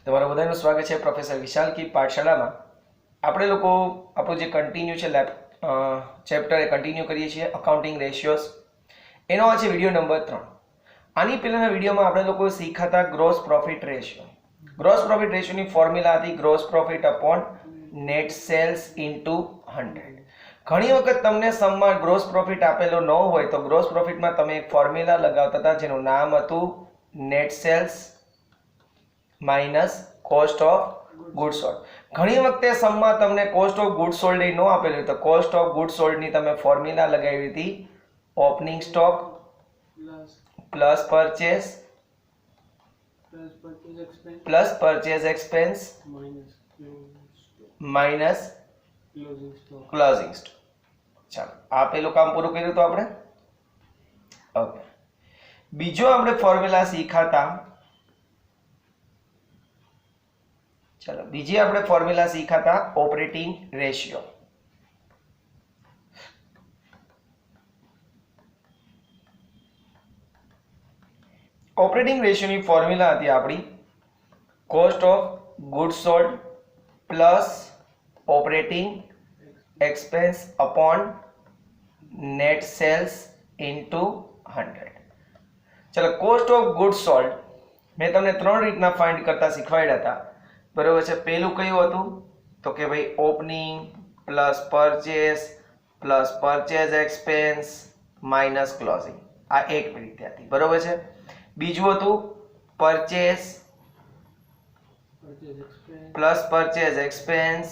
તમારું બધાનું સ્વાગત છે પ્રોફેસર વિશાલ કી પાઠશાળામાં. આપણે લોકો આપણું જે કન્ટિન્યુ છે ચેપ્ટર એ કન્ટિન્યુ કરીએ છીએ અકાઉન્ટિંગ રેશિયોઝ. એનો આ છે વિડીયો નંબર 3. આની પહેલાના વિડીયોમાં આપણે લોકો શીખ્યા હતા gross profit ratio. Gross profit રેશિયોની ફોર્મ્યુલા હતી gross profit upon net sales into 100. ઘણી વખત તમને સમમાં ગ્રોસ પ્રોફિટ આપેલો ન હોય તો ગ્રોસ પ્રોફિટમાં તમે એક ફોર્મ્યુલા લગાવતા હતા જેનું નામ હતું net sales minus cost of good sold. ઘણી વખતે સમમાં તમને કોસ્ટ ઓફ ગુડ સોલ્ડ ન આપેલું તો કોસ્ટ ઓફ ગુડ સોલ્ડ ની તમે ફોર્મ્યુલા લગાવી હતી opening stock plus purchase expense minus closing stock. ચાલો આ પેલું કામ પૂરું કર્યું તો આપણે. ઓકે, બીજો આપણે ફોર્મ્યુલા શીખાતા. चलो बीजी આપણે ફોર્મ્યુલા શીખાતા ઓપરેટિંગ રેશિયો. ઓપરેટિંગ રેશિયોની ફોર્મ્યુલા હતી આપણી cost of good sold plus operating expense upon net sales into 100. ચલો કોસ્ટ ઓફ ગુડ સોલ્ડ મેં તમને ત્રણ રીતના ફાઇન્ડ કરતા શીખવાડ્યા હતા. બરોબર છે. પેલું કયું હતું તો કે ભાઈ opening plus purchase expense minus closing. આ એક રીતે હતી. બરોબર છે. બીજું હતું purchase plus purchase expense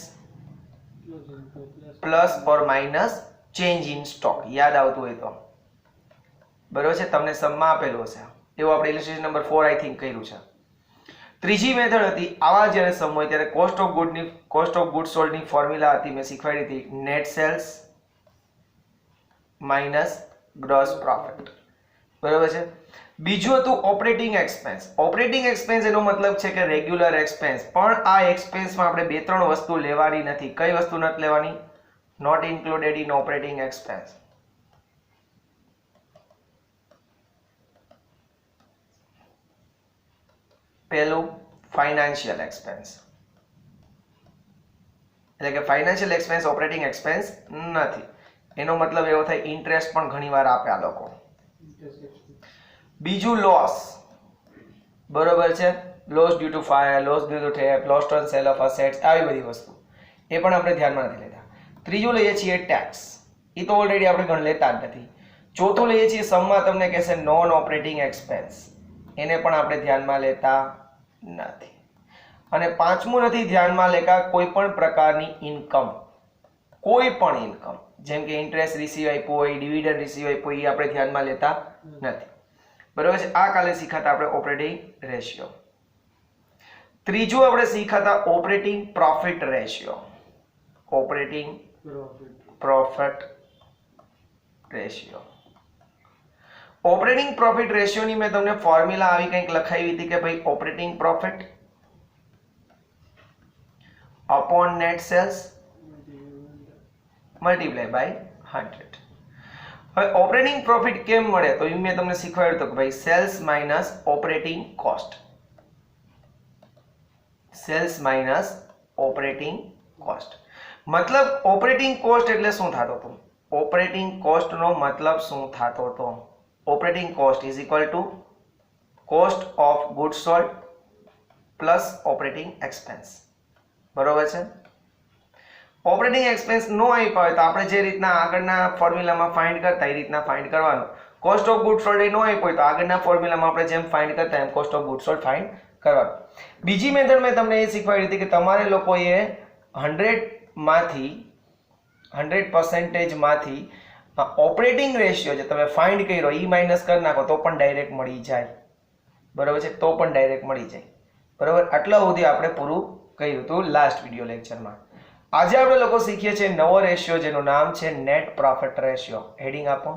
plus or minus change in stock. યાદ આવતું હોય તો બરોબર છે. તમને સમમાં આપેલું હશે એવું આપણે ઇલિસ્ટ્રેશન નંબર 4 આઈ થિંક કર્યું છે. ત્રીજી મેથડ હતી આવા જ્યારે સમ હોય ત્યારે કોસ્ટ ઓફ ગુડ સોલ્ડ ની ફોર્મ્યુલા હતી મેં શીખવાડી હતી net sales minus gross profit. બરોબર છે. બીજું હતું ઓપરેટિંગ એક્સપેન્સ. ઓપરેટિંગ એક્સપેન્સ એનો મતલબ છે કે રેગ્યુલર એક્સપેન્સ, પણ આ એક્સપેન્સમાં આપણે બે ત્રણ વસ્તુ લેવાની નથી. કઈ વસ્તુ નથી લેવાની? Not included in operating expense. પહેલું ફાઇનાન્શિયલ એક્સપેન્સ, એટલે કે ફાઇનાન્શિયલ એક્સપેન્સ ઓપરેટિંગ એક્સપેન્સ નથી. એનો મતલબ એવો થાય ઇન્ટરેસ્ટ પણ ઘણીવાર આપે આ લોકો. બીજું લોસ. બરોબર છે. Loss due to fire, loss due to theft, loss on sale of assets, આવી બધી વસ્તુ એ પણ આપણે ધ્યાનમાં નથી લેતા. ત્રીજું લઈએ છીએ ટેક્સ. એ તો ઓલરેડી આપણે ગણ લેતા જ નથી. ચોથું લઈએ છીએ સમમાં તમને કહેશે નોન ઓપરેટિંગ એક્સપેન્સ, એને પણ આપણે ધ્યાનમાં લેતા નથી. અને પાંચમું નથી ધ્યાનમાં લેતા કોઈ પણ પ્રકારની ઇન્કમ. કોઈ પણ ઇન્કમ જેમ કે ઇન્ટરેસ્ટ રિસીવ આપ્યો હોય, ડિવિડન્ડ રિસીવ આપ્યો હોય, એ આપણે ધ્યાનમાં લેતા નથી. બરોબર છે. આ કાલે શીખાતા આપણે ઓપરેટિંગ રેશિયો. ત્રીજું આપણે શીખાતા operating profit ratio. Operating profit ratio. Operating profit રેશિયોની મેં તમને ફોર્મ્યુલા આવી કંઈક લખાવી હતી કે ભાઈ operating profit upon net sales multiply by 100. હવે ઓપરેટિંગ પ્રોફિટ કેમ મળે તો એ મેં તમને શીખવાડ્યું હતું કે ભાઈ sales minus operating cost. Sales minus operating cost. મતલબ ઓપરેટિંગ કોસ્ટ એટલે શું થતો હતો? ઓપરેટિંગ કોસ્ટ નો મતલબ શું થતો હતો? Operating cost is equal two cost of good sold plus operating expense. બરોબર છે. ઓપરેટિંગ એક્સપેન્સ નો આપ્યા હોય તો આપણે જે રીતના આગળના ફોર્મ્યુલામાં ફાઇન્ડ કરતા એ રીતના ફાઇન્ડ કરવાનું. કોસ્ટ ઓફ ગુડ સોલ્ડ નો આપ્યો હોય તો આગળના ફોર્મ્યુલામાં આપણે જેમ ફાઇન્ડ કરતા એમ cost of good sold find કરવાનું. બીજી મેથડ મેં તમને એ શીખવાડી હતી કે તમારે લોકોએ 100% માંથી ઓપરેટિંગ રેશિયો જે તમે ફાઇન્ડ કર્યો ઈ માઇનસ કરી નાખો તો પણ ડાયરેક્ટ મળી જાય. બરોબર છે. તો પણ ડાયરેક્ટ મળી જાય. બરોબર. આટલા સુધી આપણે પૂરું કર્યું હતું લાસ્ટ વિડીયો લેક્ચરમાં. આજે આપણે લોકો શીખીએ છીએ નવો રેશિયો જેનું નામ છે નેટ પ્રોફિટ રેશિયો. હેડિંગ આપો.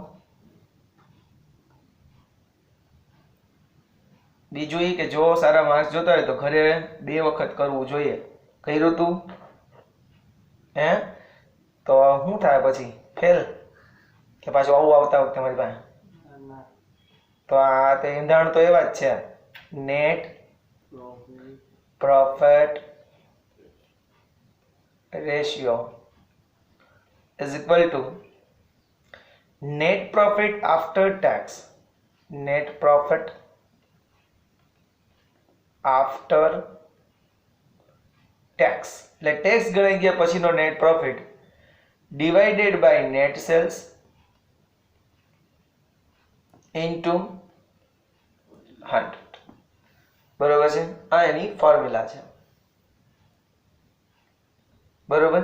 બીજું એ કે જો સારા માર્ક્સ જોતા હોય તો ઘરે 2 વખત કરવું જોઈએ. કર્યું તું હે તો શું થાય પછી? ફેલ કે પાછું આવું આવતા વખતે મારી પાસે? તો આ તે ઈંધણ તો એવા જ છે net profit ratio is equal to net profit after tax, net profit after tax એટલે ટેક્સ ગણાઈ ગયા પછીનો net profit divided by net sales into 100. બરોબર છે, આ એની ફોર્મ્યુલા છે. બરોબર.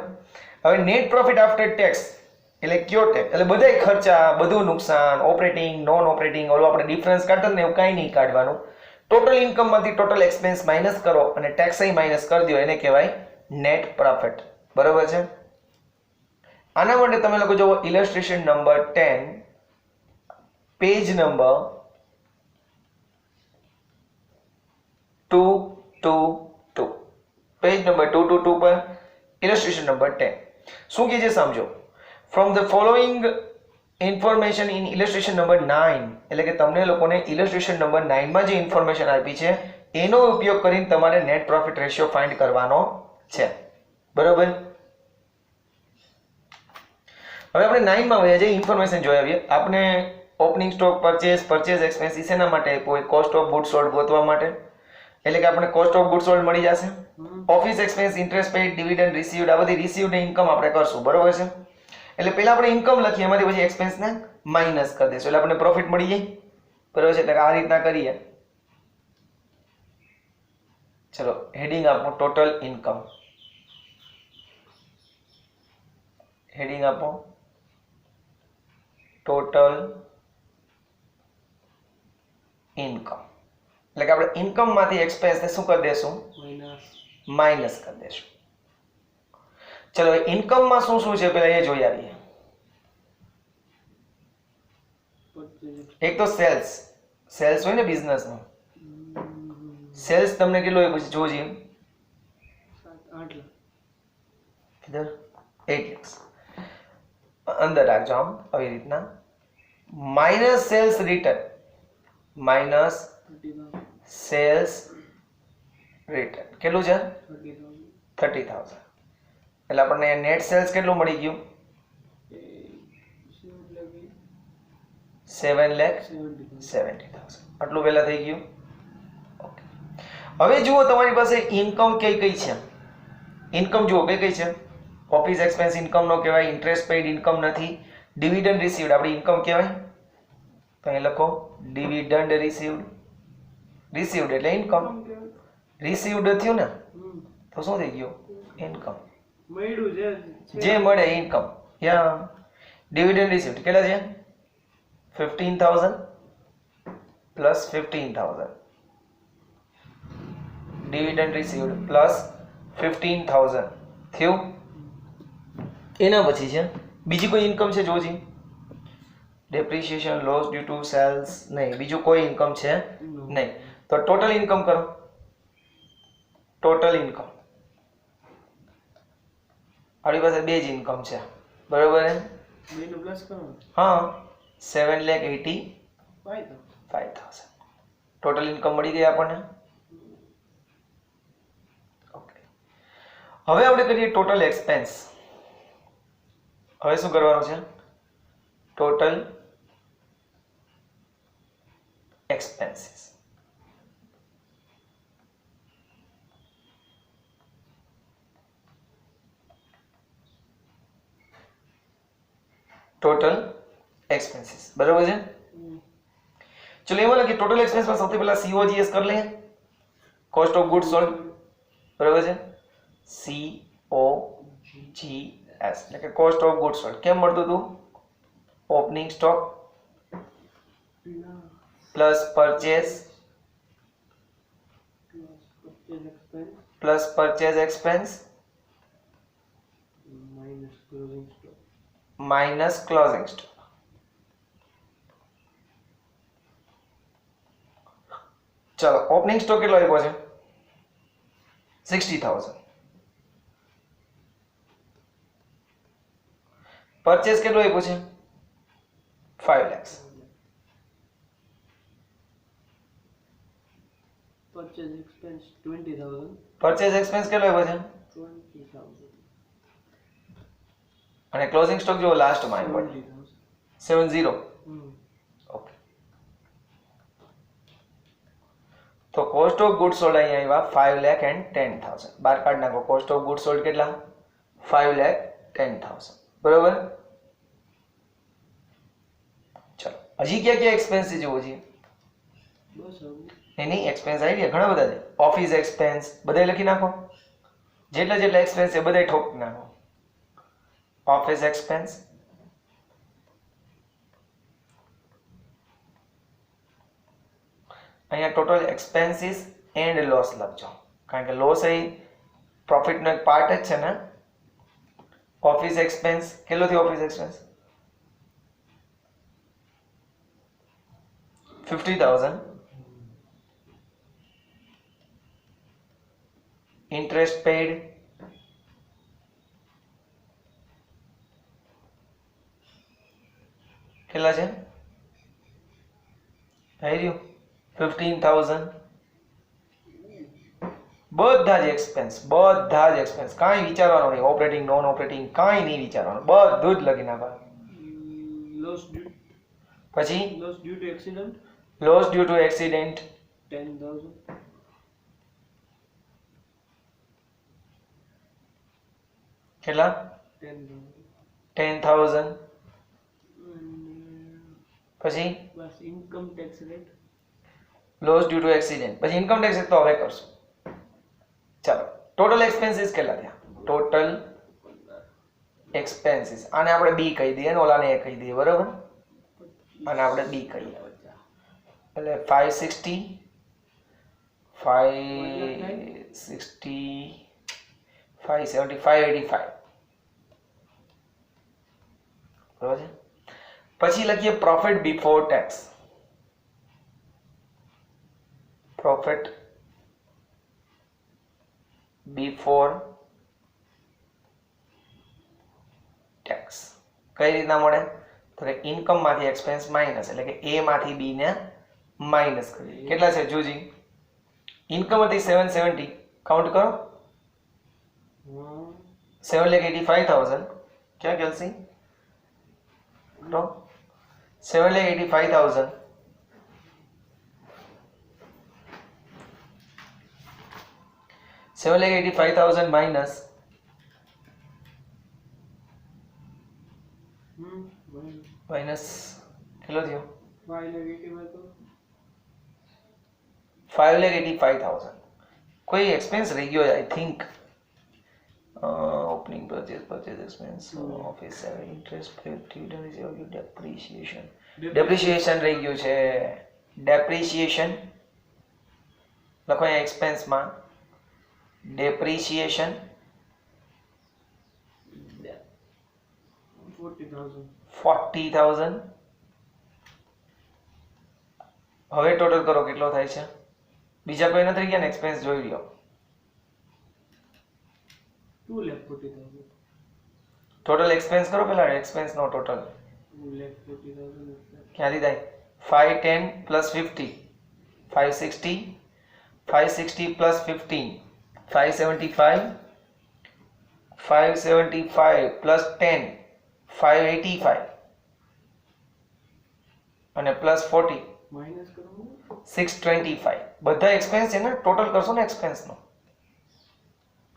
હવે નેટ પ્રોફિટ આફ્ટર ટેક્સ એટલે કયો ટેક્સ એટલે બધાય ખર્ચા, બધું નુકસાન, ઓપરેટિંગ, નોન ઓપરેટિંગ, ઓલો આપણે ડિફરન્સ કાઢતા ને એવું કાંઈ નહીં કાઢવાનું. ટોટલ ઇન્કમ માંથી ટોટલ એક્સપેન્સ માઇનસ કરો અને ટેક્સ માઇનસ કરી દો, એને કહેવાય નેટ પ્રોફિટ. બરોબર છે. આના માટે તમે લોકો જો illustration number 10 page number 222 page number 222 પર ઇલસ્ટ્રેશન નંબર 10 શું કહે છે સમજો. From the following information in illustration number 9 એટલે કે તમને લોકોને ઇલસ્ટ્રેશન નંબર 9 માં જે ઇન્ફોર્મેશન આપી છે એનો ઉપયોગ કરીને તમારે નેટ પ્રોફિટ રેશિયો ફાઇન્ડ કરવાનો છે. બરોબર. હવે આપણે 9 માં વયા જઈએ, ઇન્ફોર્મેશન જોઈ આવીએ. આપણે ઓપનિંગ સ્ટોક પરચેઝ એક્સપેન્સીસ એના માટે આપ્યો હોય, કોસ્ટ ઓફ ગુડ્સ સોલ્ડ ગોતવા માટે, એટલે કે આપણે કોસ્ટ ઓફ ગુડ્સ સોલ્ડ મળી જશે. Office expense, interest paid, dividend received, આ બધી રિસીવ્ડ ઇન્કમ આપણે કરશું. બરોબર છે. એટલે પહેલા આપણે ઇન્કમ લખીએ, એમાંથી પછી એક્સપેન્સ ને માઇનસ કરી દઈશું એટલે આપણને પ્રોફિટ મળી જાય. બરોબર છે. એટલે આ રીતના કરીએ. ચલો હેડિંગ આપો ટોટલ ઇન્કમ, હેડિંગ આપો ટોટલ ઇન્કમ, એટલે કે આપણે ઇન્કમ માંથી એક્સપેન્સ ને શું કરી દેશું? માઇનસ કરી દેશું. ચલો ઇન્કમ માં શું શું છે પેલા એ જોઈ આવીએ. એક તો સેલ્સ, સેલ્સ હોય ને બિઝનેસ નો, સેલ્સ તમને કેટલો હોય પછી જોજી 8 lakhs અંદર રાખજો આમ આવી રીતના. Minus sales return, minus sales return કેટલું છે? 30,000. એટલે આપણને નેટ સેલ્સ કેટલું મળી ગયું? 7,70,000. આટલું પહેલા થઈ ગયું. ઓકે. હવે જુઓ તમારી પાસે ઇન્કમ કઈ કઈ છે. ઇન્કમ જુઓ કઈ કઈ છે. ઓફિસ એક્સપેન્સ ઇન્કમ નો કહેવાય, ઇન્ટરેસ્ટ પેઇડ ઇન્કમ નથી, ડિવિડન્ડ રિસીવ્ડ આપણી ઇન્કમ કહેવાય. તો અહીં લખો ડિવિડન્ડ રિસીવ્ડ, રિસીવ્ડ એટલે ઇન્કમ, રિસીવ્ડ થયું ને તો શું થઈ ગયું? ઇન્કમ. મળ્યું છે જે મળે ઇન્કમ. યા ડિવિડન્ડ રિસીવ્ડ કેટલા છે? 15,000 પ્લસ 15,000, ડિવિડન્ડ રિસીવ્ડ પ્લસ 15,000 થયું. એના પછી છે બીજી કોઈ ઇન્કમ છે જોજી? Depreciation, loss due to sales નહીં, બીજું કોઈ ઇન્કમ છે નહીં. તો ટોટલ ઇન્કમ કરો, ટોટલ ઇન્કમ આપણી પાસે બે જ ઇન્કમ છે. બરોબર ને? બેનું પ્લસ કરો. હા 7,85,000 ટોટલ ઇન્કમ મળી ગઈ આપણને. ઓકે. હવે આપણે કરીએ ટોટલ એક્સપેન્સ. હવે શું કરવાનું છે? Total expenses. Total expenses. બરોબર છે. ચલો એમાં લખીએ ટોટલ એક્સપેન્સ માં સૌથી પહેલા COGS કરી લઈએ, કોસ્ટ ઓફ ગુડ્સ સોલ્ડ. બરોબર છે. COGS એટલે કે કોસ્ટ ઓફ ગુડ્સ સોલ્ડ. કેમ મળતું હતું? Opening stock plus purchase plus purchase expense minus closing stock. ચલો ઓપનિંગ સ્ટોક કેટલો આપ્યો છે? 60,000. પરચેઝ કેટલો આપ્યો છે? 5 lakhs. Purchase expense 20,000. Purchase expense કેટલો આવ્યો છે 20,000. અને ક્લોઝિંગ સ્ટોક જો લાસ્ટમાં આવ્યો 70,000. 70. ઓકે, તો કોસ્ટ ઓફ ગુડ સોલ્ડ અહીંયા આવ્યા 5,10,000. બાર કાઢ નાખો. કોસ્ટ ઓફ ગુડ સોલ્ડ કેટલા 5,10,000. બરોબર. ચલો હજી ક્યાં ક્યાં એક્સપેન્સ છે જોવો છીએ. બસ હવે એની એક્સપેન્સ આઈડિયા ઘણા બધા છે. ઓફિસ એક્સપેન્સ બધાય લખી નાખો. જેટલા જેટલા એક્સપેન્સ છે બધાય ઠોકી નાખો. ઓફિસ એક્સપેન્સ, અહીંયા ટોટલ એક્સપેન્સીસ એન્ડ લોસ લખજો, કારણ કે લોસ એ પ્રોફિટનો એક પાર્ટ જ છે ને. ઓફિસ એક્સપેન્સ કેટલો થયો? Office expense 50,000. ઇન્ટરેસ્ટ પેડ કેટલા છે? થઈ રહ્યું 15,000. બધા જ એક્સપેન્સ કાંઈ વિચારવાનું નહીં. ઓપરેટિંગ નોન ઓપરેટિંગ કાંઈ નહીં વિચારવાનું, બધું જ લખી નાખવાનું. loss due પછી to accident loss due to accident 10,000. કેટલા? 10,000. 10,000. પછી બસ income tax rate loss due to accident. પછી ઇન્કમ ટેક્સ તો હવે કરશું. ચાલો ટોટલ એક્સપેન્સીસ કેટલા થયા? ટોટલ એક્સપેન્સીસ આને આપણે બી કહી દઈએ ને ઓલાને એ કહી દઈએ, બરોબર? અને આપણે બી કહીએ એટલે 560 570 585. બરોબર છે. પછી લખીએ profit before tax. Profit before tax કઈ રીતના મળે? તો કે ઇન્કમ માંથી એક્સપેન્સ માઇનસ, એટલે કે એ માંથી બી ને માઇનસ કરીએ. કેટલા છે જોજી? ઇન્કમ હતી 770, કાઉન્ટ કરો. 7,85,000. ક્યાં કેલ્સી? તો 7,85,000 7,85,000 માઇનસ કેટલો થયો? 5,85,000. કોઈ એક્સપેન્સ રહી ગયો I think. Opening purchase expense, office interest paid, depreciation રહી ગયું છે. ડેપ્રિસિએશન લખો અહીંયા એક્સપેન્સમાં. ડેપ્રિસિએશન 40,000. હવે ટોટલ કરો કેટલો થાય છે? બીજા કોઈ નથી ગયા ને? એક્સપેન્સ જોઈ લો. 2,40,000. ટોટલ એક્સપેન્સ કરો પહેલા. એક્સપેન્સ નો ટોટલ 2,40,000. ક્યાંથી થાય? 510 પ્લસ 50 560 560 પ્લસ 15 575 575 પ્લસ 10 585 અને પ્લસ 40 માઇનસ કરવાનું 625. બધા એક્સપેન્સ છે ને, ટોટલ કરશો ને એક્સપેન્સ નો.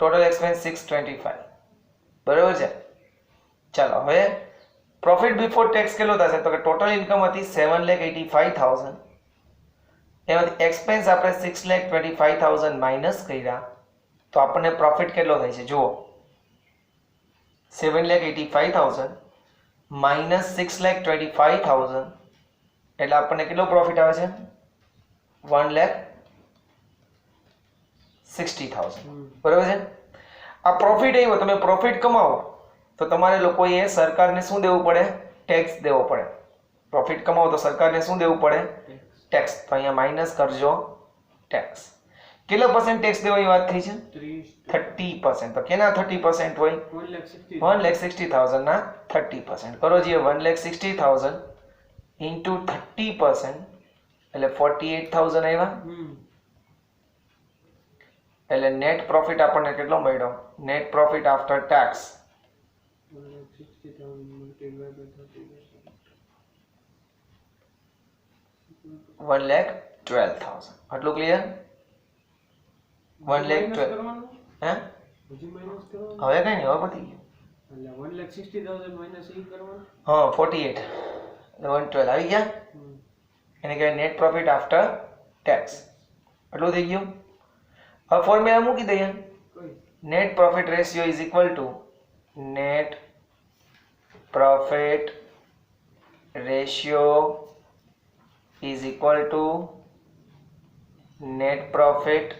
Total expense 625. બરાબર છે. ચાલો હવે પ્રોફિટ બિફોર ટેક્સ કેટલો થશે? તો કે ટોટલ ઇન્કમ હતી 7,85,000. એમાંથી એક્સપેન્સ આપણે 6,25,000 માઇનસ કર્યા તો આપણને પ્રોફિટ કેટલો થાય છે જુઓ. 7,85,000 માઇનસ 6,25,000 એટલે આપણને કેટલો પ્રોફિટ આવે છે? 1,60,000. બરાબર છે. આ પ્રોફિટ આવ્યો, તમે પ્રોફિટ કમાવો તો તમારે લોકોએ સરકારને શું દેવું પડે? ટેક્સ દેવો પડે. પ્રોફિટ કમાવો તો સરકારને શું દેવું પડે? ટેક્સ. તો અહીંયા માઇનસ કરજો ટેક્સ. કેટલા % ટેક્સ દેવાની વાત થઈ છે? 30%. તો કેના 30% હોય? 1,60,000 ના 30%. કરો જે 1,60,000 into 30% એટલે 48,000 આવ્યા. એટલે નેટ પ્રોફિટ આપણને કેટલો મળ્યો? Net profit after tax 1,60,000 multiplied by 30%. 1,12,000. આટલું ક્લિયર? 1,12,000 કરવાનું હે? હજી માઇનસ કરવાનું હવે કઈ નહીં, હવે પતી ગયું. એટલે 1,60,000 માઇનસ એ કરવાનું. હા 48 એટલે 112 આવી ગયા. એને કહેવાય નેટ પ્રોફિટ આફ્ટર ટેક્સ. આટલું થઈ ગયું. હવે ફોર્મ્યુલા મૂકી દઈએ. કઈ net profit ratio is equal to net profit ratio is equal to net profit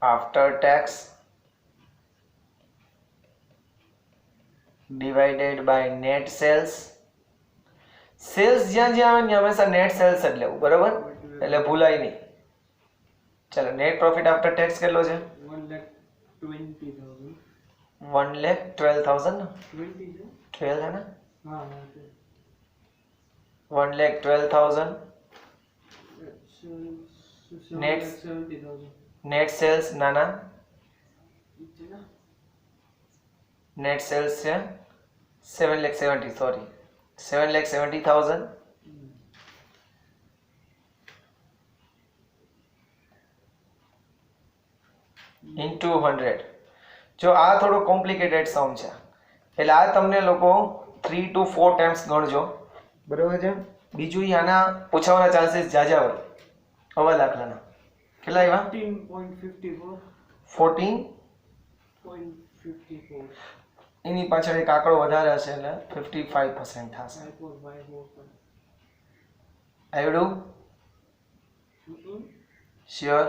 after tax divided by net sales. Sales જ્યાં જ્યાં આવે ત્યાં હંમેશા નેટ સેલ્સ જ લેવું, બરાબર? એટલે ભૂલાય નહીં. ચલો નેટ પ્રોફિટ આફ્ટર ટેક્સ કેટલો છે? 1,20,000. 1,12,000 ને 20 છે? 12 है ना? હા હા છે. 1,12,000 Next. 7,70,000 नेट सेल्स नाना છે ને? नेट सेल्स છે 7,70,000 सॉरी 7,70,000 into 100. જો આ થોડો કોમ્પ્લિકેટેડ સમ છે એટલે આ તમને લોકો 3 to 4 ટાઈમ્સ ગણજો, બરાબર છે? બીજું ઈ આના પૂછવાના ચાન્સીસ જાજા હોય. આવા દાખલાના કેટલા આવ્યા? 14.54 14 એની પાછળ એક આંકડો વધારે હશે એટલે 55% થશે. 54 આવડું? શ્યોર?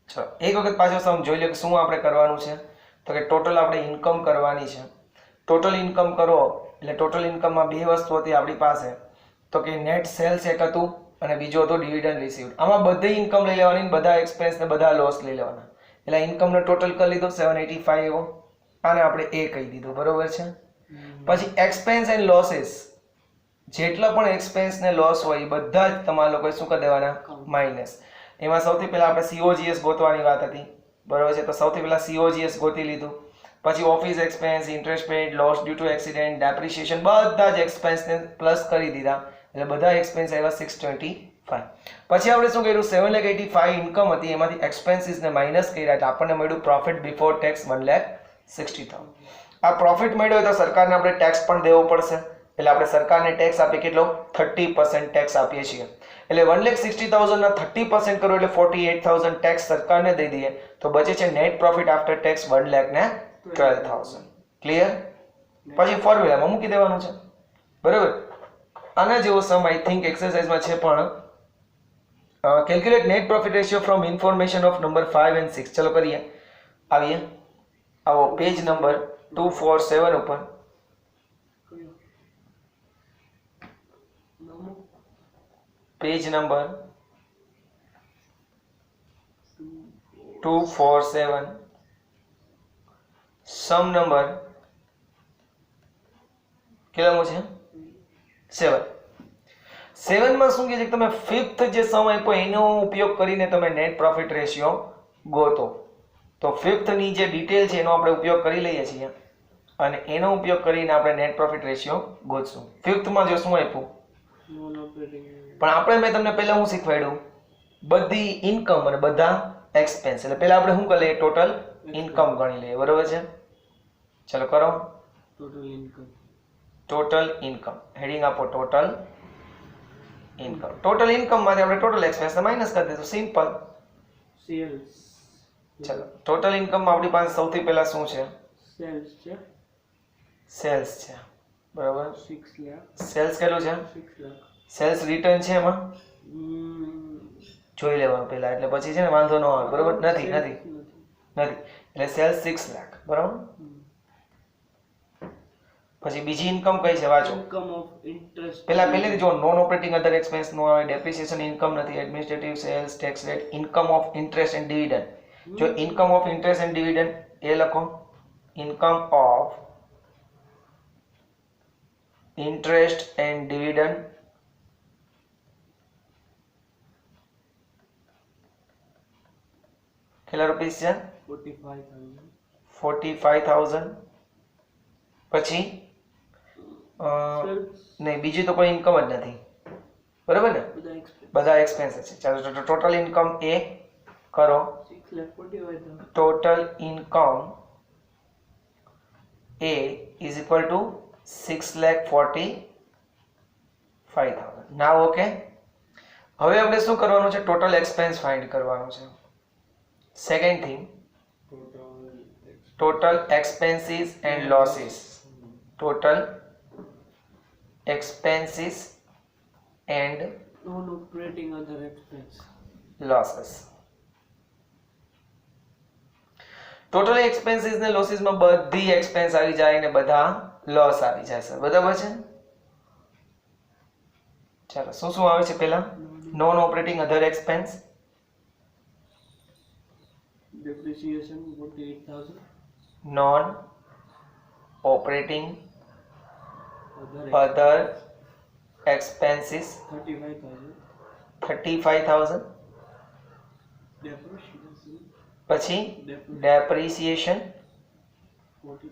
ચલો એક વખત પાછો સમ જોઈ લો કે શું આપણે કરવાનું છે. તો કે ટોટલ આપણે ઇન્કમ કરવાની છે. ટોટલ ઇન્કમ કરો એટલે ટોટલ ઇન્કમમાં બે વસ્તુ હતી આપણી પાસે. તો કે નેટ સેલ્સ એક હતું અને બીજું હતું ડિવિડન્ડ રિસીવ્ડ. આમાં બધી ઇન્કમ લઈ લેવાની, બધા એક્સપેન્સ ને બધા લોસ લઈ લેવાના. એટલે ઇન્કમનો ટોટલ કરી લીધો 785 એવો, આને આપણે એ કહી દીધું, બરોબર છે? પછી એક્સપેન્સ એન્ડ લોસીસ, જેટલા પણ એક્સપેન્સ ને લોસ હોય એ બધા જ તમારા લોકોએ શું કરી દેવાના? માઇનસ. એમાં સૌથી પહેલા આપણે COGS ગોતવાની વાત હતી, બરોબર છે? તો સૌથી પહેલા COGS ગોતી લીધું. પછી office expense, interest paid, loss due to accident, depreciation બધા જ એક્સપેન્સને પ્લસ કરી દીધા એટલે બધા એક્સપેન્સ આવ્યા 625. પછી આપણે શું કર્યું? 7,85 ઇન્કમ હતી એમાંથી એક્સપેન્સીસને માઇનસ કર્યા એટલે આપણને મળ્યું પ્રોફિટ બિફોર ટેક્સ 1,60,000. આ પ્રોફિટ મળ્યો હોય તો સરકારને આપણે ટેક્સ પણ દેવો પડશે એટલે આપણે સરકારને ટેક્સ આપીએ કેટલો? 30% ટેક્સ આપીએ છીએ. એટલે 1,60,000 ના 30% કરો એટલે 48,000 ટેક્સ સરકારને દઈ દઈએ તો બચે છે net profit after tax 1,12,000. Clear? પછી ફોર્મ્યુલામાં મૂકી દેવાનું છે, બરાબર? આના જેવો સમ આઈ થિંક એક્સરસાઇઝમાં છે પણ calculate net profit ratio from information of number 5 and 6. ચલો કરીએ. આવીએ, આવો પેજ નંબર 247 ઉપર. પેજ નંબર 247 સમ નંબર કેટલામો છે? 7. 7 માં શું કહે છે કે તમે ફિફ્થ જે સમ આપ્યો એનો ઉપયોગ કરીને તમે નેટ પ્રોફિટ રેશિયો ગોતો. તો ફિફ્થ ની જે ડિટેલ છે એનો આપણે ઉપયોગ કરી લઈએ છીએ અને એનો ઉપયોગ કરીને આપણે નેટ પ્રોફિટ રેશિયો ગોતશું. ફિફ્થ માં જો શું આપ્યું? Non operating. પણ આપણે મેં તમને પહેલા હું શીખવાડ્યું? બધી ઇન્કમ અને બધા એક્સપેન્સ. એટલે પહેલા આપણે શું કરી લઈએ? ટોટલ ઇન્કમ ગણી લઈએ, બરોબર છે? ચલો કરો. Total income. Total income heading આપો ટોટલ ઇન્કમ. ટોટલ ઇન્કમ માંથી આપણે ટોટલ એક્સપેન્સ માઇનસ કરી દઈશું, સિમ્પલ. સેલ્સ. ચલો ટોટલ ઇન્કમ માં આપણી પાસે સૌથી પહેલા શું છે? સેલ્સ છે સેલ્સ છે, બરોબર? 6 લાખ. સેલ્સ કેટલું છે? 6 લાખ. સેલ્સ રિટર્ન છે એમાં જોઈ લેવાનું પહેલા એટલે પછી છે ને વાંધો ન આવે, બરોબર? નથી નથી નથી એટલે સેલ્સ 6 લાખ, બરાબર? પછી બીજી ઇન્કમ કઈ છે? વાંચો. Income of interest. પહેલેથી જો નોન ઓપરેટિંગ અધર એક્સપેન્સ નો આવે, ડેપ્રિસિએશન ઇન્કમ નથી, administrative, sales, tax rate, income of interest and dividend. જો income of interest and dividend એ લખો. Income of interest and dividend કેટલા રૂપીસ છે? 45,000. 45,000. પછી Sales. નહીં, બીજી તો કોઈ ઇન્કમ જ નથી, બરાબર ને? બધા expense. બધા એક્સપેન્સ છે. ચાલો ટોટલ ઇન્કમ એ કરો. 6,45,000. Total income A is equal two 6,45,000. Now okay. હવે આપણે શું કરવાનું છે? ટોટલ એક્સપેન્સ ફાઇન્ડ કરવાનું છે. Second thing, total expenses and losses. Total expenses and Non-operating other expense. Losses. Total expenses ને લોસીસ માં બધી એક્સપેન્સ આવી જાય ને બધા લોસ આવી જાય સર, બરાબર છે? ચાલો શું શું આવે છે પહેલા? Non operating other expense. Depreciation 48,000. Non operating Other other expenses 35,000. 35,000. Depreciation પછી ડેપ્રિસિએશન 40,000.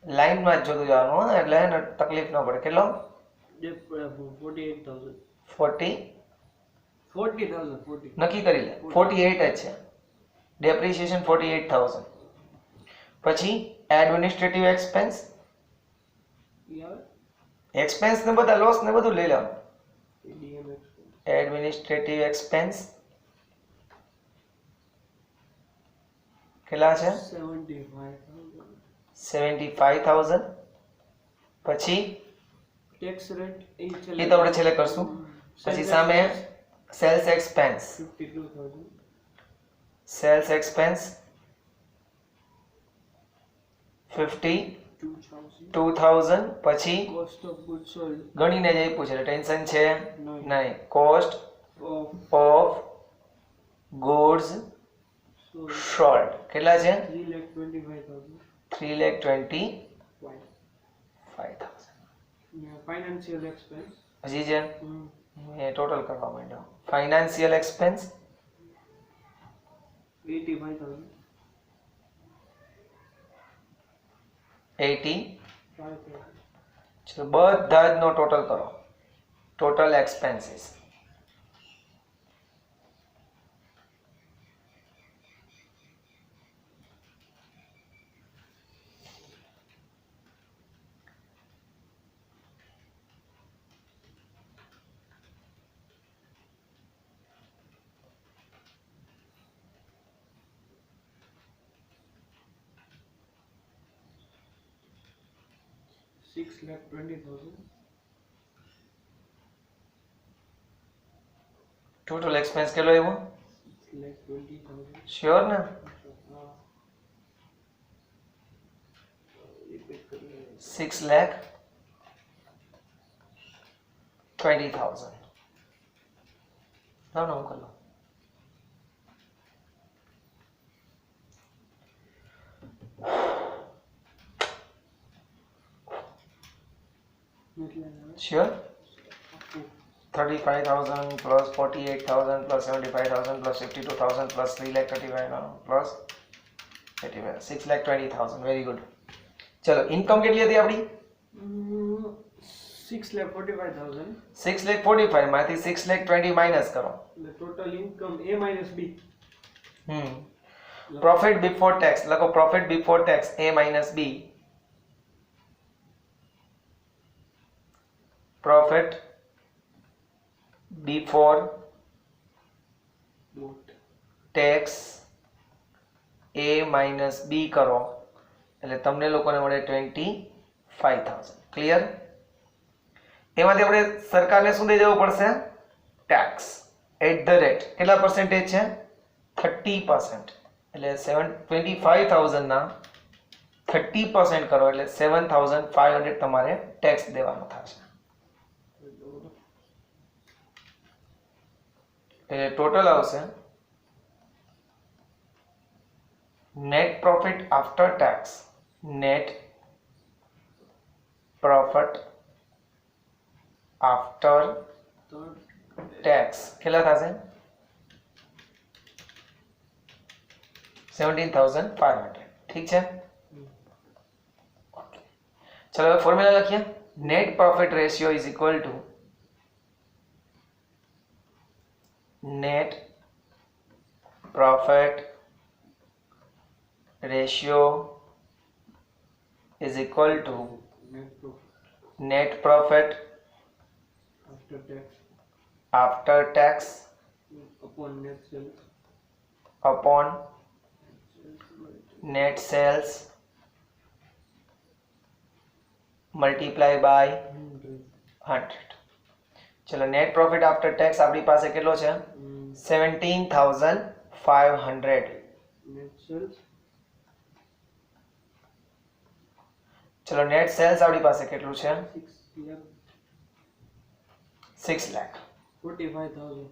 લાઈનમાં જ જોતું જવાનું હો, એટલે એને તકલીફ ન પડે. કેટલો? 48,000. 40. 40,000. 40. નક્કી કરી લે, 48 જ છે. ડેપ્રિસિએશન 48,000. પછી એડમિનિસ્ટ્રેટિવ એક્સપેન્સ. Yeah. એક્સપેન્સ ને બધા લોસ ને બધું લઈ લેવાનું. ADM expense. એડમિનિસ્ટ્રેટિવ એક્સપેન્સ કેટલા છે? 75,000. 75,000. પછી Tax rate એ તો આપણે છેલ્લે કરશું. પછી સામે સેલ્સ એક્સપેન્સ. 52,000. Cells expense 52,000. પછી Cost of goods sold ગણીને જ આપ્યું છે, ટેન્શન છે નહીં. નહીં. Cost of of goods sold sold કેટલા છે? 3,25,000. 3,25,000. Yeah, financial expense. હજી છે એ ટોટલ કરવા માંડ્યો. Financial expense 85,000. 80. 5,000. ચલો બધા જ નો ટોટલ કરો. Total expenses. Six lakh 20,000. Total expense કેટલો આવ્યો? 6,20,000. શ્યોર ને? हाँ. Repeat करिए. 6,20,000. લો હું કરી લો. मतलब sure? 35,000 plus 48,000 plus 75,000 plus 52,000 plus 3,35,000 plus 85, 6,20,000. Very good. ચલો ઇન્કમ કેટલી હતી આપણી? 6,45,000. 6,45,000 માંથી 6,20,000 માઇનસ કરો. The total income A minus B. Profit before tax લખો. Profit before tax A minus B. Profit before What? Tax A minus B કરો એટલે તમને લોકોને મળે 25,000. ક્લિયર? એમાંથી આપણે સરકારને શું દઈ દેવું પડશે? ટેક્સ એટ ધ રેટ કેટલા પર્સન્ટેજ છે? 30%. એટલે 25,000 ના 30% કરો એટલે 7,500 તમારે ટેક્સ દેવાનો થશે. એટલે ટોટલ આવશે net profit after tax. Net profit after Third. Tax કેટલા થશે? 17,500 ઠીક છે. ચલો હવે ફોર્મ્યુલા લખીએ. Net profit ratio is equal to net profit ratio is equal to Net profit net profit after tax after tax upon net sales upon sales net sales multiply by 100. 100. ચલો net profit after tax આપણી પાસે કેટલો છે? 17,500. Net sales ચલો net cells આપણી પાસે કેટલું છે? 6 6 lakh લાખ. 45,000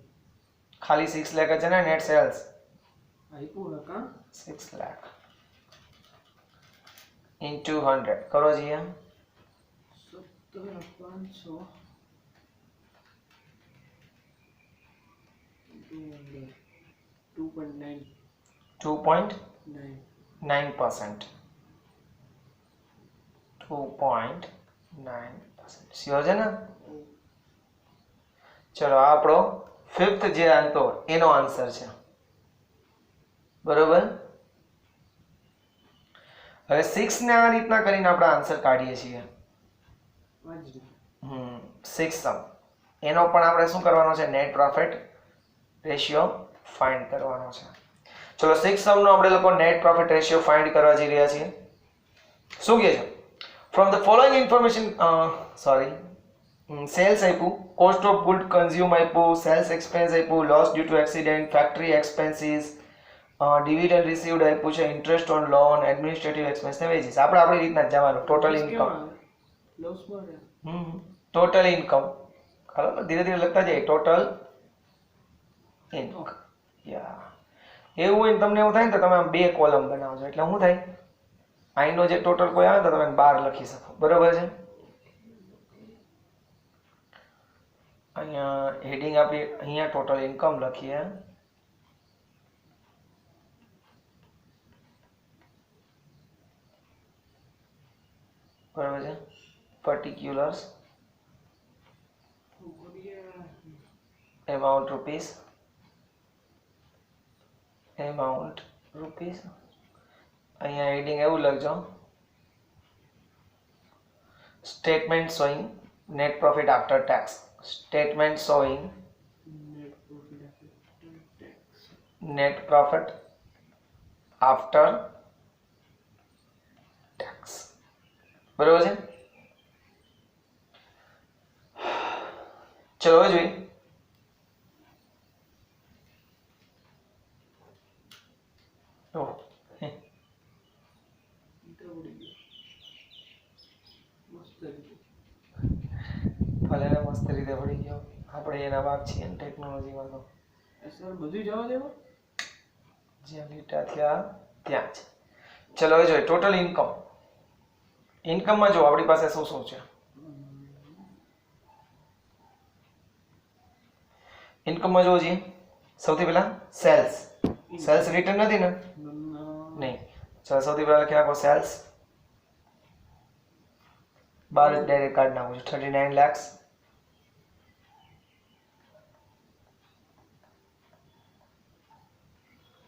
ખાલી 6 લાખ જ છે ને નેટ સેલ્સ. આપ્યું હે કા 6 લાખ ઇન્ટુ 100 કરો જીએ. 17,500 2.9 2.9%. 2.9% શ્યોર છે ને? ચલો આ આપણો ફિફ્થ જે હતો એનો આન્સર છે. બરોબર. હવે 6 ને આ રીતના કરીને આપણે આન્સર કાઢીએ છીએ. 6 સમ એનો પણ આપણે શું કરવાનો છે? નેટ પ્રોફિટ રેશિયો ફાઇન્ડ કરવાનો છે. ચલો 6 સમ નો આપણે લોકો નેટ પ્રોફિટ રેશિયો ફાઇન્ડ કરવા જઈ રહ્યા છીએ. શું કહે છે? From the following information sales આપ્યું, કોસ્ટ ઓફ ગુડ કન્ઝ્યુમ આપ્યું, સેલ્સ એક્સપેન્સ આપ્યું, loss due to accident, factory expenses, dividend received આપ્યું છે, interest on loan, administrative expense ને વેજીસ. આપણે આપણી રીતના જ જવાનું. ટોટલ ઇન્કમ ટોટલ ઇન્કમ હાલો ધીરે ધીરે લખતા જાય. ટોટલ ઇન્કમ યા એવું હોય ને તમને એવું થાય ને તો તમે આમ બે કોલમ બનાવજો એટલે શું થાય? આઈનો જે ટોટલ કોઈ આવે તો તમે 12 લખી શકો. બરોબર છે. અહીંયા હેડિંગ આપી, અહીંયા ટોટલ ઇન્કમ લખીએ. બરોબર છે. પર્ટિક્યુલર્સ amount rupees અહીંયા હેડિંગ એવું લખજો. Statement showing net profit after tax. Statement showing net profit after tax. બરોબર છે. ચલો હવે જોઈએ. ભલે ને મસ્ત રીતે પડી ગયો. આપણે એના ભાગ છીએ ને ટેકનોલોજીમાં તો સર બધું જવા દેવા જ્યાં લીટા થયા ત્યાં જ. ચલો હવે જોઈએ ટોટલ ઇન્કમ. ઇન્કમમાં જો આપણી પાસે શું શું છે? ઇન્કમમાં જોવો છીએ સૌથી પહેલા સેલ્સ. સેલ્સ રિટર્ન નથી ને? નહીં. ચલો સૌથી પહેલા લખી નાખો સેલ્સ. 12 ડાયરેક્ટ કાઢી નાખું છું. 39 lakhs.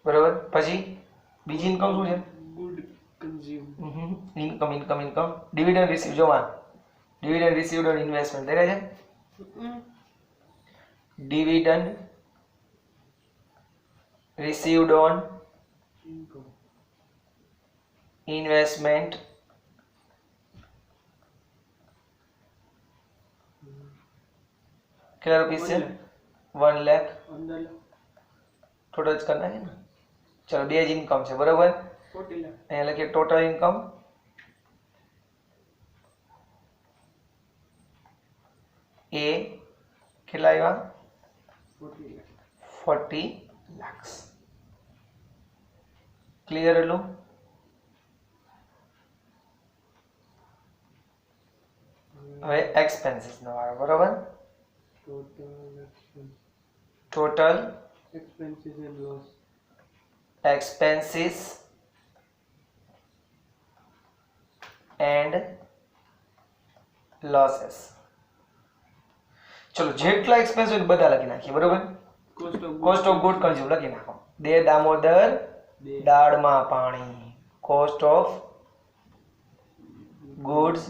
બરોબર. પછી બીજી ઇન્કમ શું છે? Good consume income income income. Dividend receive જોવા. ડિવિડન્ડ રિસીવ્ડ ઓન ઇન્વેસ્ટમેન્ટ દેખાય છે? Dividend received on income investment કેટલા રૂપીસ છે? 1 લાખ. 15 લાખ ટોટલ જ કરી નાખે ને. ચલો બે જ ઇન્કમ છે. બરોબર. 40 લાખ અહીંયા લખીએ ટોટલ ઇન્કમ એ કેટલા આવ્યા? 40 લાખ 40 lakhs. ક્લિયર એટલું? હવે એક્સપેન્સીસ નો વારો. બરોબર. total expense total expenses and loss expenses and losses. ચલો જેટલા એક્સપેન્સ હોય બધા લખી નાખીએ બરોબર. કોસ્ટ ઓફ ગુડ કન્ઝ્યુમ લખી નાખો. દે દામોદર દાળમાં પાણી. કોસ્ટ ઓફ ગુડ્સ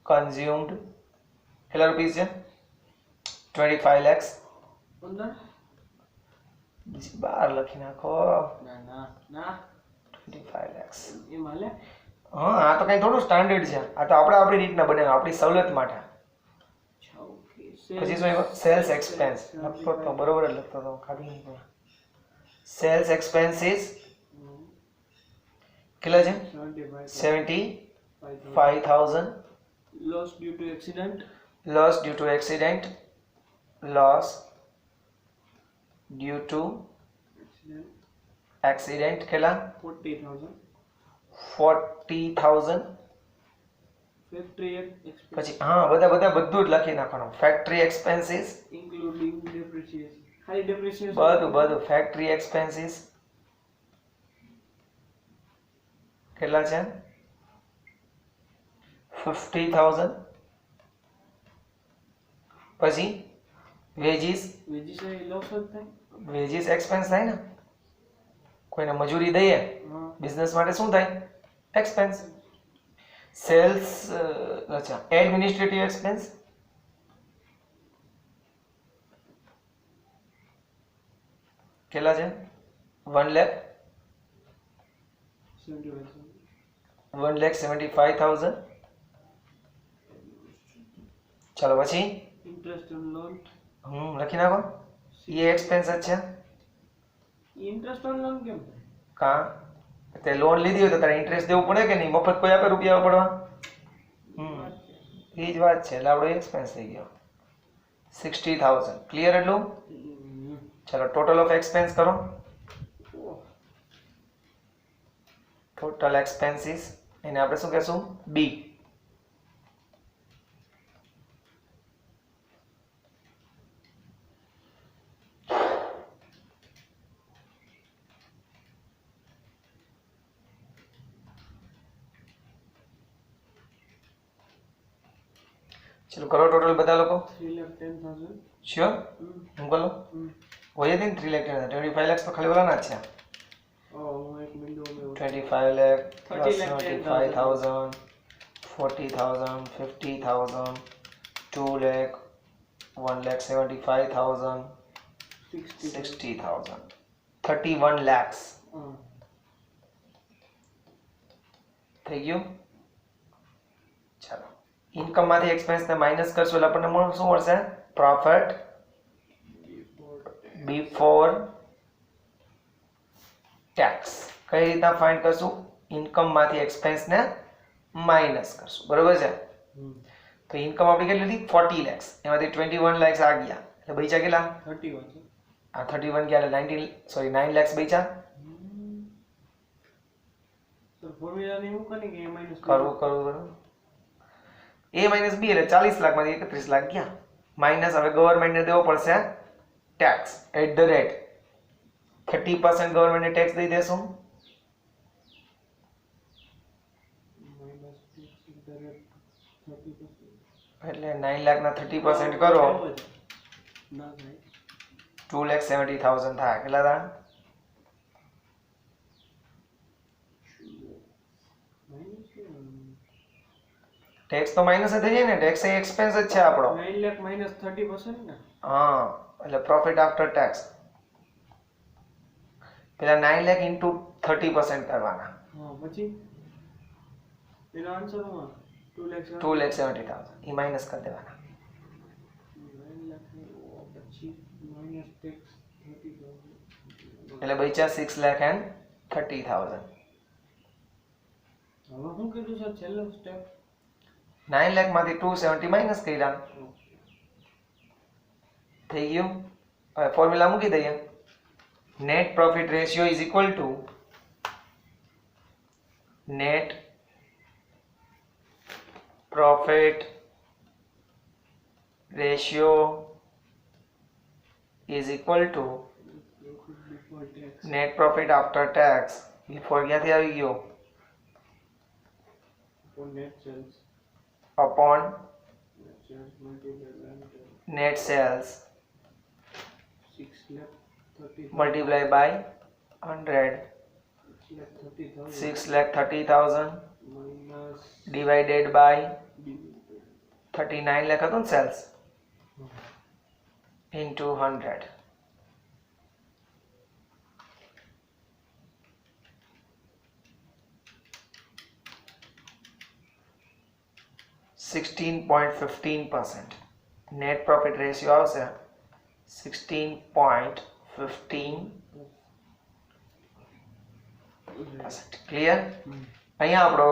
કન્ઝ્યુમ્ડ કેટલા રૂપીસ છે? 25 lakhs. બીજી બાર લખી નાખો. 25 lakhs. હા આ તો કઈ થોડું સ્ટાન્ડર્ડ છે. આ તો આપણે આપણી રીતના બનાવ્યું આપણી સવલત માટે. પછી શું સેલ્સ એક્સપેન્સ લખતો તો બરોબર જ લખતો તો ખાલી નહીં પડે. સેલ્સ એક્સપેન્સીસ કેટલા છે? 75,000. Loss due to accident. Loss due to accident. Loss due to accident કેટલા? 40,000. 40,000. Factory expense પછી હા બધું જ લખી નાખવાનું. Factory expenses including depreciation. High depreciation. બધું ફેક્ટરી એક્સપેન્સીસ કેટલા છે? 50,000. પછી વેજીસ Wages એ loss જ થાય. વેજીસ એક્સપેન્સ થાય ને. કોઈને મજૂરી દઈએ હા. બિઝનેસ માટે શું થાય? એક્સપેન્સ. સેલ્સ અચ્છા એડમિનિસ્ટ્રેટિવ એક્સપેન્સ કેટલા છે? 1,75,000. ચાલો પછી Interest on loan. લખી નાખો. એ એક્સપેન્સ જ છે. Interest on loan કેમ? કા તે લોન લીધી હોય તો તારે ઇન્ટરેસ્ટ દેવું પડે કે નહીં? મફત કોઈ આપે રૂપિયા પડવા? એ જ વાત છે એટલે આપણો એક્સપેન્સ થઈ ગયો 60,000. ક્લિયર એટલું? ચાલો ટોટલ ઓફ એક્સપેન્સ કરો. ટોટલ એક્સપેન્સીસ એને આપણે શું કહેશું? બી. ચલો કરો ટોટલ બધા લોકો. 3,10,000. શ્યોર? હું કરો હોય જ ને 3 લાખ 25 lakhs તો ખાલી ઓલાના જ છે. હું એક window में 25 lakh plus 30 lakh 75,000 40,000 50,000 2 lakh 1,75,000 60,000 31 lakhs થઈ ગયું. ચાલો ઇન્કમ માંથી એક્સપેન્સ ને માઇનસ કરશો એટલે આપણને શું મળશે? Profit before tax. કઈ રીતના ફાઇન્ડ કરશું? ઇન્કમ માંથી એક્સપેન્સ ને માઇનસ કરશું. બરોબર છે? તો ઇન્કમ આપણી કેટલી હતી? 40 lakhs. એમાંથી 21 lakhs આ ગયા એટલે બચ્યા કેટલા? 31 છે. આ 31 ગયા એટલે 9 lakhs બચ્યા. સર ફોર્મ્યુલા ને એવું કરી કે a minus કરવું a minus b એટલે 40 લાખ માંથી 31 લાખ ગયા. માઇનસ હવે ગવર્મેન્ટ ને દેવો પડશે tax at the rate 30% government ને ટેક્સ દઈ દેશું. minus 30%. એટલે 9 લાખ ના 30% કરો ના થાય. 2,70,000 થાય. કેટલા થાય? ટેક્સ તો માઇનસ જ થઈ જાય ને. ટેક્સ એ એક્સપેન્સ જ છે આપણો. 9 lakh minus 30% ને. હા એટલે પ્રોફિટ આફ્ટર ટેક્સ પેલા 9 લાખ ઇન્ટુ 30% કરવાના. હા પછી એનો આન્સર શું? 2 lakh 2,70,000 એ માઇનસ કરી દેવાના. 9 lakh પછી minus tax 30,000. એટલે બચ્યા 6,30,000. હવે શું કીધું સર છેલ્લો સ્ટેપ? 9 લાખ માંથી 270 માઇનસ કર્યા. થઈ ગયું. હવે ફોર્મ્યુલા મૂકી દઈએ. Net profit ratio is equal to net profit ratio is equal to Before tax. tax. Net profit after tax before ક્યાંથી આવી ગયો For net sales. Upon Net sales multiplied by net sales 6,30,000. Multiply by 100 6,30,000 6,30,000 minus divided by divided. 39 lakh હતું ને sales into 100 16.15% net profit ratio આવશે 16.15%. Clear? અહીંયા આપણો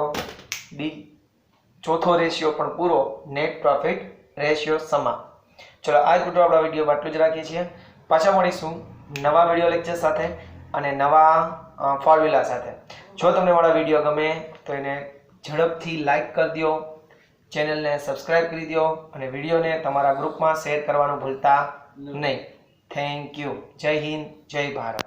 ચોથો ratio પણ પૂરો નેટ પ્રોફિટ રેશિયો સમા. ચલો આજ પૂરતો આપણા વિડીયોમાં આટલું જ રાખીએ છીએ. પાછા મળીશું નવા વિડીયો લેક્ચર સાથે અને નવા ફોર્મ્યુલા સાથે. જો તમને મારા વિડીયો ગમે તો એને ઝડપથી લાઈક કરી દો, ચેનલને સબસ્ક્રાઇબ કરી દો અને વિડીયોને તમારા ગ્રુપમાં શેર કરવાનું ભૂલતા નહીં. Thank you. જય હિન્દ, જય ભારત.